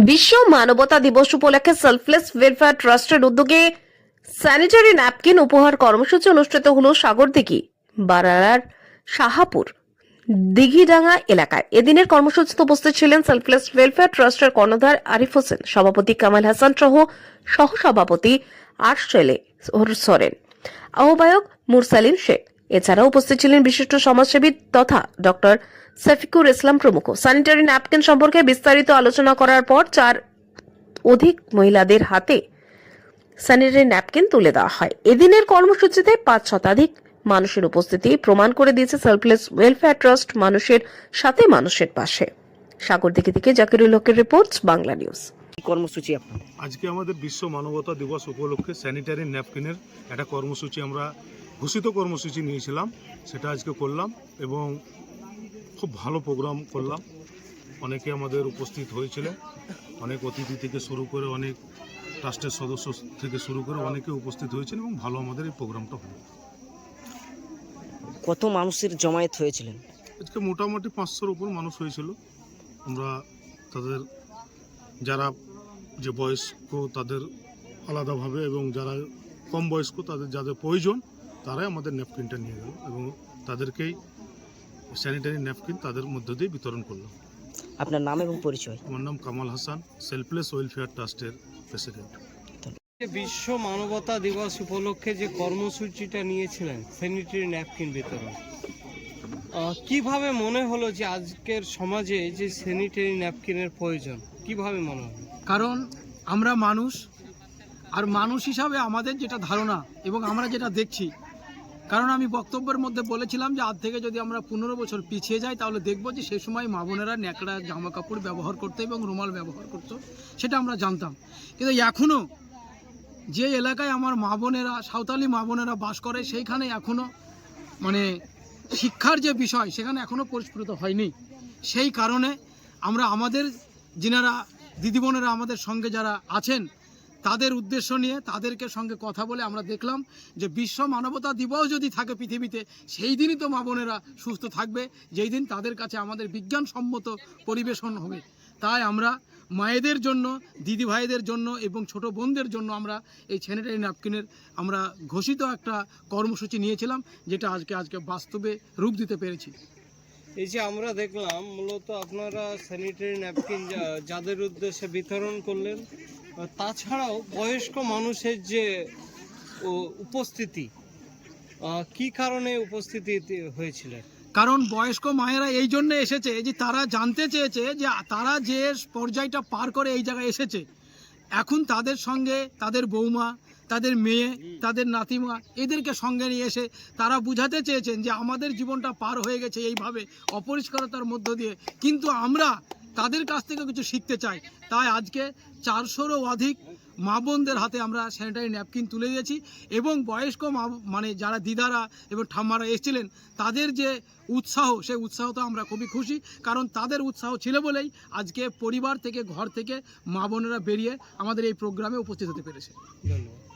বিশ্ব মানবতা দিবস উপলক্ষে সেলফলেস ওয়েলফেয়ার ট্রাস্টের উদ্যোগে স্যানিটারি ন্যাপকিন উপহার কর্মসূচি অনুষ্ঠিত হলো সাগরদিঘি বারাড়ার শাহাপুর দিঘিডাঙ্গা এলাকায়। এদিনের কর্মসূচিতে উপস্থিত ছিলেন সেলফলেস ওয়েলফেয়ার ট্রাস্টের কর্ণধার আরিফ হোসেন, সভাপতি কামাল হাসান সহ সহসভাপতি আরশেলে সোরেন, আহ্বায়ক মুরসালিন শেখ। এছাড়াও উপস্থিত ছিলেন বিশিষ্ট সমাজসেবী তথা ডক্টর সফিকুর ইসলাম প্রমুখ। স্যানিটারি ন্যাপকিন সম্পর্কে বিস্তারিত আলোচনা করার পর অধিক মহিলাদের হাতে স্যানিটারি ন্যাপকিন তুলে দেওয়া হয়। এদিনের কর্মসূচিতে 5 শতাধিক মানুষের উপস্থিতি প্রমাণ করে দিয়েছে সেলফলেস ওয়েলফেয়ার ট্রাস্ট মানুষের সাথে মানুষের পাশে। সাগরদিঘি থেকে জাকিরুল হকের রিপোর্ট, বাংলা নিউজ। কর্মসূচি আপনার আজকে আমাদের বিশ্ব মানবতা দিবস উপলক্ষে স্যানিটারি ন্যাপকিনের একটা কর্মসূচি আমরা ঘোষিত কর্মসূচি নিয়েছিলাম, সেটা আজকে করলাম এবং খুব ভালো প্রোগ্রাম করলাম। অনেকে আমাদের উপস্থিত হয়েছিলেন, অনেক অতিথি থেকে শুরু করে অনেক ট্রাস্টের সদস্য থেকে শুরু করে অনেকে উপস্থিত হয়েছেন এবং ভালো আমাদের এই প্রোগ্রামটা হলো। কত মানুষের জমায়েত হয়েছিলেন? আজকে মোটামুটি 500-র উপর মানুষ হয়েছিল। আমরা তাদের যারা যে বয়স্ক তাদের আলাদাভাবে এবং যারা কম বয়স্ক তাদের যাদের প্রয়োজন তারাই আমাদের ন্যাপকিনটা নিয়ে গেল এবং তাদেরকেই স্যানিটারি ন্যাপকিন তাদের মধ্য দিয়ে বিতরণ করলাম। আপনার নাম এবং পরিচয়? আমার নাম কামাল হাসান, সেলফলেস ওয়েলফেয়ার ট্রাস্টের প্রেসিডেন্ট। বিশ্ব মানবতা দিবস উপলক্ষে যে কর্মসূচিটা নিয়েছিলেন স্যানিটারি ন্যাপকিন বিতরণ, কিভাবে মনে হলো যে আজকের সমাজে যে স্যানিটারি ন্যাপকিনের প্রয়োজন, কিভাবে মনে হলো? কারণ আমরা মানুষ, আর মানুষ হিসাবে আমাদের যেটা ধারণা এবং আমরা যেটা দেখছি, কারণ আমি বক্তব্যের মধ্যে বলেছিলাম যে আজ থেকে যদি আমরা 15 বছর পিছিয়ে যাই তাহলে দেখব যে সে সময় মা বোনেরা ন্যাকড়া জামা কাপড় ব্যবহার করতো এবং রুমাল ব্যবহার করতো, সেটা আমরা জানতাম। কিন্তু এখনও যে এলাকায় আমার মা বোনেরা, সাঁওতালি মা বোনেরা বাস করে, সেইখানে এখনও মানে শিক্ষার যে বিষয় সেখানে এখনও পরিস্ফুট হয়নি। সেই কারণে আমরা আমাদের যিনারা দিদিবোনেরা আমাদের সঙ্গে যারা আছেন তাদের উদ্দেশ্য নিয়ে তাদেরকে সঙ্গে কথা বলে আমরা দেখলাম যে বিশ্ব মানবতা দিবস যদি থাকে পৃথিবীতে, সেই দিনই তো মা বোনেরা সুস্থ থাকবে, যেই দিন তাদের কাছে আমাদের বিজ্ঞানসম্মত পরিবেশন হবে। তাই আমরা মায়েদের জন্য, দিদি ভাইদের জন্য এবং ছোট বোনদের জন্য আমরা এই স্যানিটারি ন্যাপকিনের আমরা ঘোষিত একটা কর্মসূচি নিয়েছিলাম, যেটা আজকে বাস্তবে রূপ দিতে পেরেছি। এই যে আমরা দেখলাম মূলত আপনারা স্যানিটারি ন্যাপকিন যাদের উদ্দেশ্যে বিতরণ করলেন, তাছাড়াও বয়স্ক মানুষের যে উপস্থিতি, কি কারণে উপস্থিতি হয়েছিল? কারণ বয়স্ক মায়েরা এই জন্য এসেছে যে তারা জানতে চেয়েছে যে তারা যে পর্যায়টা পার করে এই জায়গায় এসেছে, এখন তাদের সঙ্গে তাদের বৌমা, তাদের মেয়ে, তাদের নাতিমা, এদেরকে সঙ্গে নিয়ে এসে তারা বুঝাতে চেয়েছেন যে আমাদের জীবনটা পার হয়ে গেছে এইভাবে অপরিষ্কারতার মধ্য দিয়ে, কিন্তু আমরা তাদের কাছ থেকে কিছু শিখতে চাই। তাই আজকে 400-রও অধিক মা বোনদের হাতে আমরা স্যানিটারি ন্যাপকিন তুলে দিয়েছি এবং বয়স্ক মানে যারা দিদারা এবং ঠাম্মারা এসেছিলেন তাদের যে উৎসাহ, সেই উৎসাহতে আমরা খুবই খুশি। কারণ তাদের উৎসাহ ছিল বলেই আজকে পরিবার থেকে, ঘর থেকে মা বোনেরা বেরিয়ে আমাদের এই প্রোগ্রামে উপস্থিত হতে পেরেছে। ধন্যবাদ।